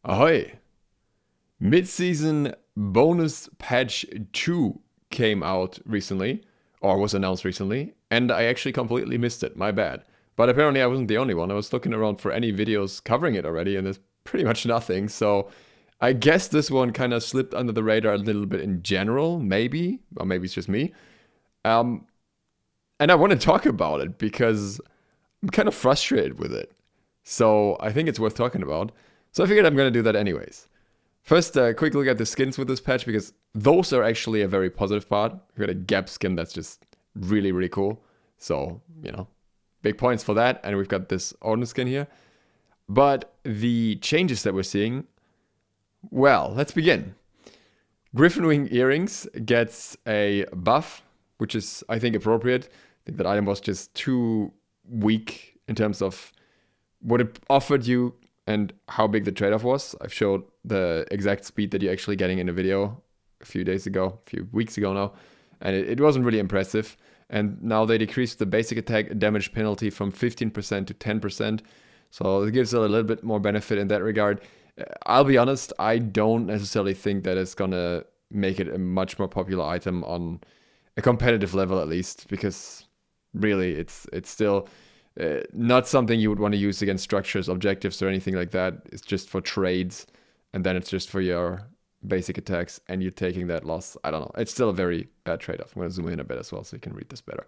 Ahoy! Mid-season bonus patch 2 came out recently, or was announced recently, and I actually completely missed it, my bad. But apparently I wasn't the only one. I was looking around for any videos covering it already, and there's pretty much nothing, so I guess this one kind of slipped under the radar a little bit in general, maybe, or maybe it's just me. And I want to talk about it because I'm kind of frustrated with it. So I think it's worth talking about. So I figured I'm going to do that anyways. First, a quick look at the skins with this patch, because those are actually a very positive part. We've got a gap skin that's just really, really cool. So, big points for that. And we've got this Odin skin here. But the changes that we're seeing, well, let's begin. Griffonwing Earrings gets a buff, which is, I think, appropriate. I think that item was just too weak in terms of what it offered you and how big the trade-off was. I've showed the exact speed that you're actually getting in a video a few weeks ago now, and it wasn't really impressive. And now they decreased the basic attack damage penalty from 15% to 10%, so it gives it a little bit more benefit in that regard. I'll be honest, I don't necessarily think that it's gonna make it a much more popular item on a competitive level, at least, because really it's still not something you would want to use against structures, objectives, or anything like that. It's just for trades, and then it's just for your basic attacks, and you're taking that loss. I don't know. It's still a very bad trade-off. I'm going to zoom in a bit as well so you can read this better.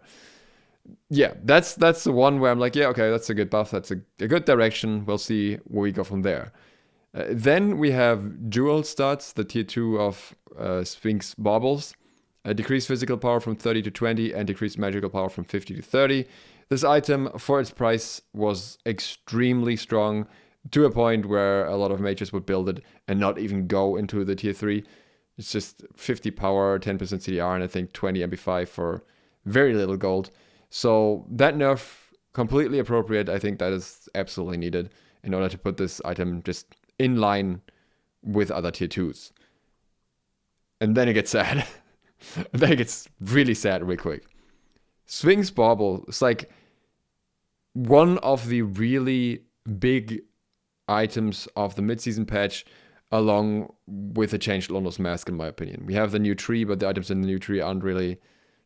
Yeah, that's the one where I'm like, yeah, okay, that's a good buff. That's a good direction. We'll see where we go from there. Then we have Jewel Studs, the tier 2 of Sphinx Baubles. Decreased physical power from 30 to 20 and decreased magical power from 50 to 30. This item, for its price, was extremely strong, to a point where a lot of mages would build it and not even go into the tier 3. It's just 50 power, 10% CDR, and I think 20 MP5 for very little gold. So that nerf, completely appropriate. I think that is absolutely needed in order to put this item just in line with other tier 2s. And then it gets sad. Then it gets really sad real quick. Sphinx Bauble is like one of the really big items of the mid-season patch, along with the changed Londo's mask, in my opinion. We have the new tree, but the items in the new tree aren't really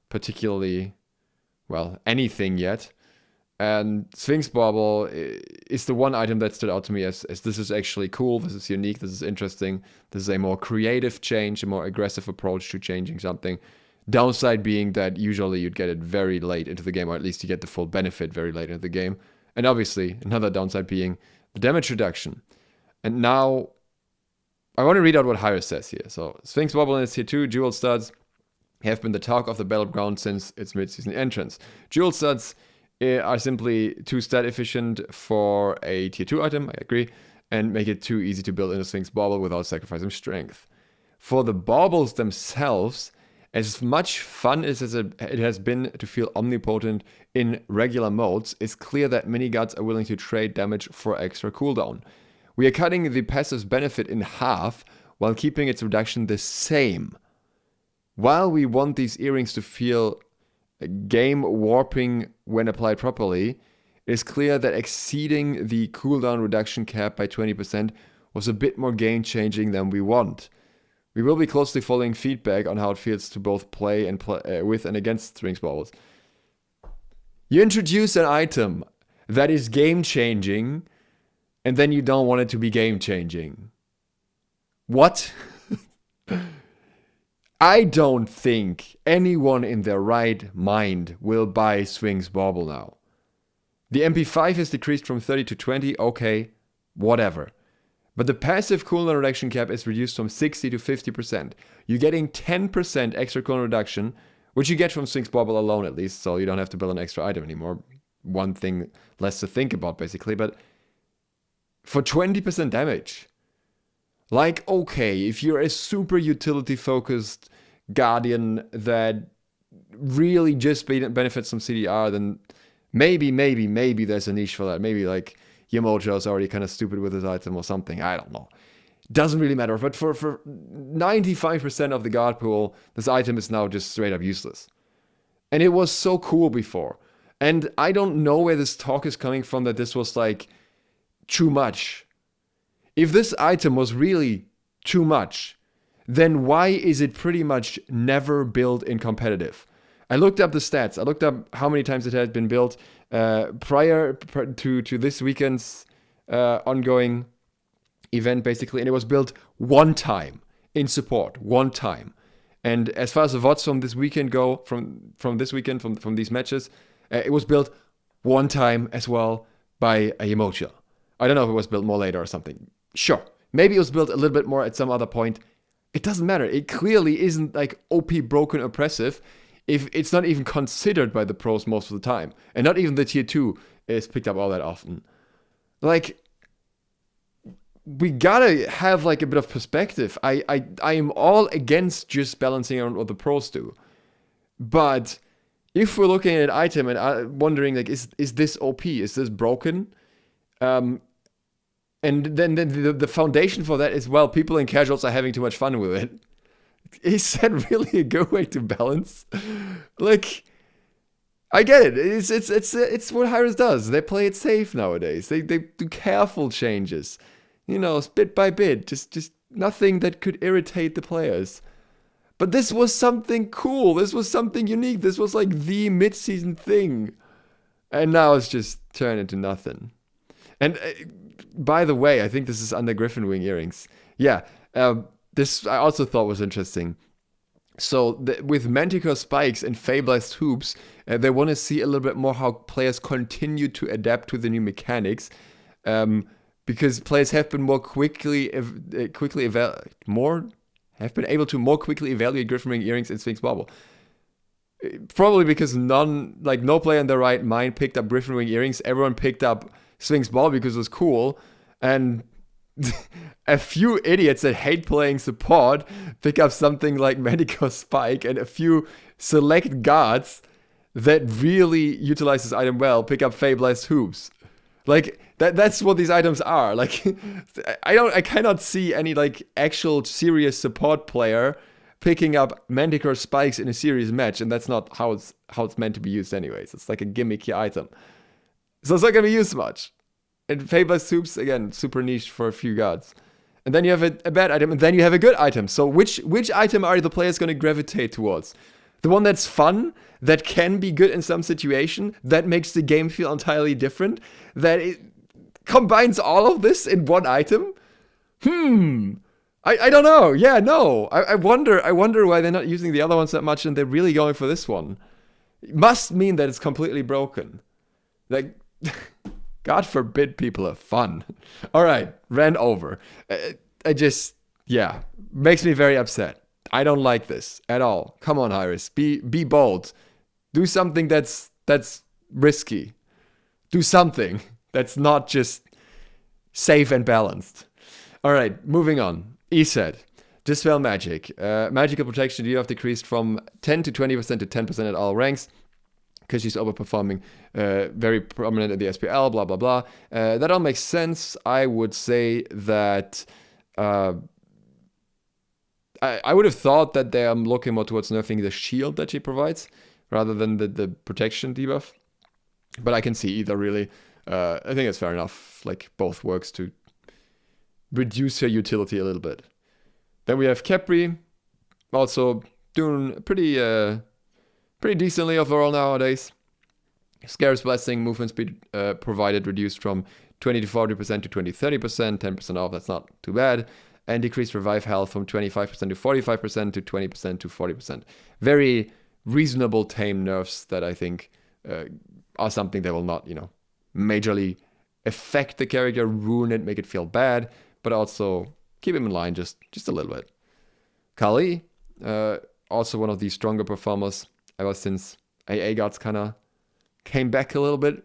particularly, well, anything yet. And Sphinx Bauble is the one item that stood out to me as this is actually cool, this is unique, this is interesting, this is a more creative change, a more aggressive approach to changing something. Downside being that usually you'd get it very late into the game, or at least you get the full benefit very late into the game. And obviously, another downside being the damage reduction. And now, I want to read out what Hyre says here. So, Sphinx Bauble in its tier 2, Jewel Studs have been the talk of the battleground since its mid-season entrance. Jewel Studs are simply too stat efficient for a tier 2 item, I agree, and make it too easy to build into Sphinx Bauble without sacrificing strength. For the Baubles themselves, as much fun as it has been to feel omnipotent in regular modes, it's clear that minigods are willing to trade damage for extra cooldown. We are cutting the passive's benefit in half while keeping its reduction the same. While we want these earrings to feel game warping when applied properly, it is clear that exceeding the cooldown reduction cap by 20% was a bit more game-changing than we want. We will be closely following feedback on how it feels to both play and with and against Sphinx Baubles. You introduce an item that is game-changing, and then you don't want it to be game-changing. What? I don't think anyone in their right mind will buy Sphinx Bauble now. The MP5 is decreased from 30 to 20, okay, whatever. But the passive cooldown reduction cap is reduced from 60 to 50%. You're getting 10% extra cooldown reduction, which you get from Sphinx Bauble alone at least, so you don't have to build an extra item anymore. One thing less to think about, basically. But for 20% damage, like, okay, if you're a super utility-focused Guardian that really just benefits from CDR, then maybe there's a niche for that. Maybe, like, Yamojo is already kind of stupid with his item or something. I don't know. Doesn't really matter. But for 95% of the guard pool, this item is now just straight up useless. And it was so cool before. And I don't know where this talk is coming from that this was like too much. if this item was really too much, then why is it pretty much never built in competitive? I looked up the stats. I looked up how many times it had been built prior to this weekend's ongoing event, basically, and it was built one time in support, one time. And as far as the VODs from this weekend go, from this weekend, from these matches, it was built one time as well by a Emoja. I don't know if it was built more later or something. Sure, maybe it was built a little bit more at some other point. It doesn't matter. It clearly isn't like OP broken oppressive if it's not even considered by the pros most of the time. And not even the tier 2 is picked up all that often. Like, we gotta have like a bit of perspective. I am all against just balancing on what the pros do. But if we're looking at an item and wondering like, is this OP? Is this broken? And then the foundation for that is, well, people in casuals are having too much fun with it. Is that really a good way to balance? Like, I get it. It's what Hi-Rez does. They play it safe nowadays. They do careful changes. You know, bit by bit. Just nothing that could irritate the players. But this was something cool. This was something unique. This was like the mid-season thing. And now it's just turned into nothing. And by the way, I think this is under Griffonwing Earrings. Yeah, this I also thought was interesting. So with Manticore spikes and Fableized hoops, they want to see a little bit more how players continue to adapt to the new mechanics, because players have been have been able to more quickly evaluate Griffonwing Earrings and Sphinx Bauble. Probably because no player in their right mind picked up Griffonwing Earrings. Everyone picked up Sphinx Bauble because it was cool, and a few idiots that hate playing support pick up something like Manticore Spike, and a few select guards that really utilize this item well pick up Fableized hoops. Like that's what these items are. Like I cannot see any like actual serious support player picking up Manticore spikes in a serious match, and that's not how it's meant to be used anyways. It's like a gimmicky item. So it's not going to be used much. And Fableized hoops, again, super niche for a few guards. And then you have a bad item, and then you have a good item. So which item are the players going to gravitate towards? The one that's fun, that can be good in some situation, that makes the game feel entirely different, that it combines all of this in one item? I don't know. Yeah, no. I wonder why they're not using the other ones that much and they're really going for this one. It must mean that it's completely broken. Like, God forbid people have fun. All right, Rant over. Makes me very upset. I don't like this at all. Come on, Hi-Rez. Be bold. Do something that's risky. Do something that's not just safe and balanced. All right, moving on. Eset. Dispel Magic. Magical protection debuff decreased from 10 to 20% to 10% at all ranks, because she's overperforming, very prominent in the SPL, blah, blah, blah. That all makes sense. I would say that I would have thought that they are looking more towards nerfing the shield that she provides rather than the protection debuff. But I can see either, really. I think it's fair enough. Like, both works to reduce her utility a little bit. Then we have Capri, also doing pretty decently overall nowadays. Scarce Blessing, movement speed provided reduced from 20 to 40% to 20-30%, 10% off, that's not too bad. And decreased revive health from 25% to 45% to 20% to 40%. Very reasonable tame nerfs that I think are something that will not, majorly affect the character, ruin it, make it feel bad, but also keep him in line just a little bit. Kali, also one of the stronger performers ever since AA Gods kind of came back a little bit.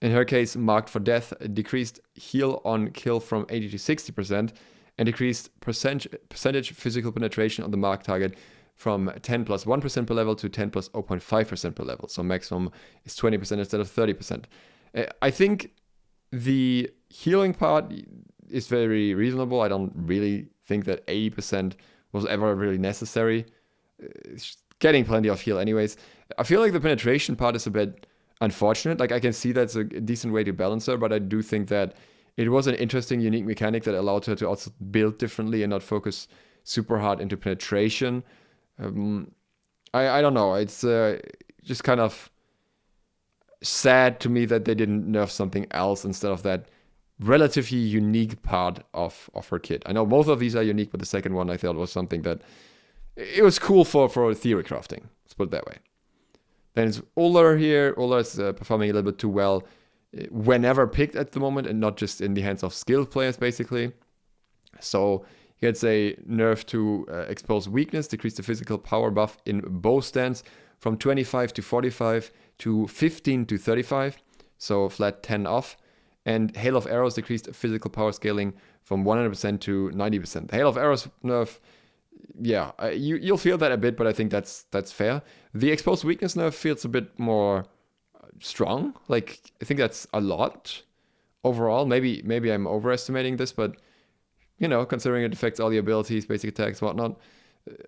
In her case, marked for death, decreased heal on kill from 80 to 60%, and decreased percentage physical penetration on the mark target from 10 plus 1% per level to 10 plus 0.5% per level. So maximum is 20% instead of 30%. I think the healing part is very reasonable. I don't really think that 80% was ever really necessary. Getting plenty of heal anyways. I feel like the penetration part is a bit unfortunate. Like, I can see that's a decent way to balance her, but I do think that It was an interesting, unique mechanic that allowed her to also build differently and not focus super hard into penetration. I don't know. It's just kind of sad to me that they didn't nerf something else instead of that relatively unique part of her kit. I know both of these are unique, but the second one I thought was something that it was cool for theory crafting. Let's put it that way. Then it's Ullr here. Ullr is performing a little bit too well whenever picked at the moment and not just in the hands of skilled players, basically. So he gets a nerf to expose weakness, decrease the physical power buff in bow stance from 25 to 45 to 15 to 35, so flat 10 off. And Hail of Arrows decreased physical power scaling from 100% to 90%. Hail of Arrows nerf, yeah, you'll feel that a bit, but I think that's fair. The exposed weakness nerf feels a bit more strong. Like, I think that's a lot overall. Maybe I'm overestimating this, but you know, considering it affects all the abilities, basic attacks, whatnot,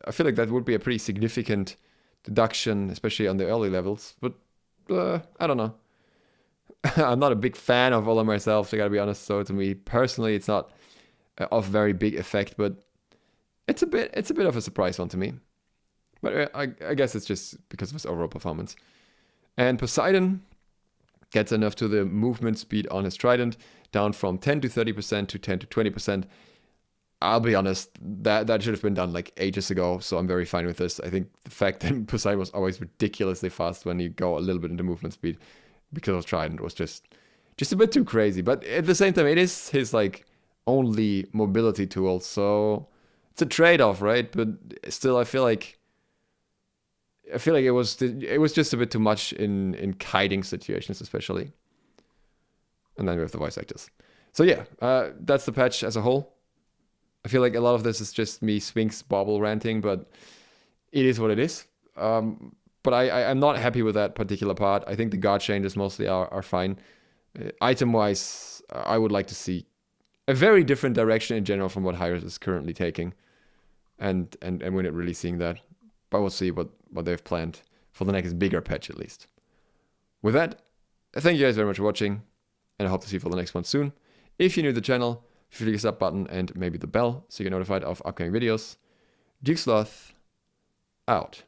I feel like that would be a pretty significant deduction, especially on the early levels. But I don't know. I'm not a big fan of Ullr myself, I gotta be honest. So to me personally, it's not of very big effect, but it's a bit of a surprise one to me. But I guess it's just because of his overall performance. And Poseidon gets enough to the movement speed on his trident, down from 10 to 30% to 10 to 20%. I'll be honest, that should have been done like ages ago, so I'm very fine with this. I think the fact that Poseidon was always ridiculously fast when you go a little bit into movement speed because of trident was just a bit too crazy. But at the same time, it is his like only mobility tool, so it's a trade-off, right? But still, I feel like it was just a bit too much in kiting situations, especially. And then we have the voice actors. So yeah, that's the patch as a whole. I feel like a lot of this is just me Sphinx Bauble ranting, but it is what it is. But I'm not happy with that particular part. I think the guard changes mostly are fine. Item-wise, I would like to see a very different direction in general from what Hi-Rez is currently taking. And we're not really seeing that. But we'll see what they've planned for the next bigger patch at least. With that, thank you guys very much for watching, and I hope to see you for the next one soon. If you're new to the channel, feel free to hit the sub button and maybe the bell so you get notified of upcoming videos. SLOTH out.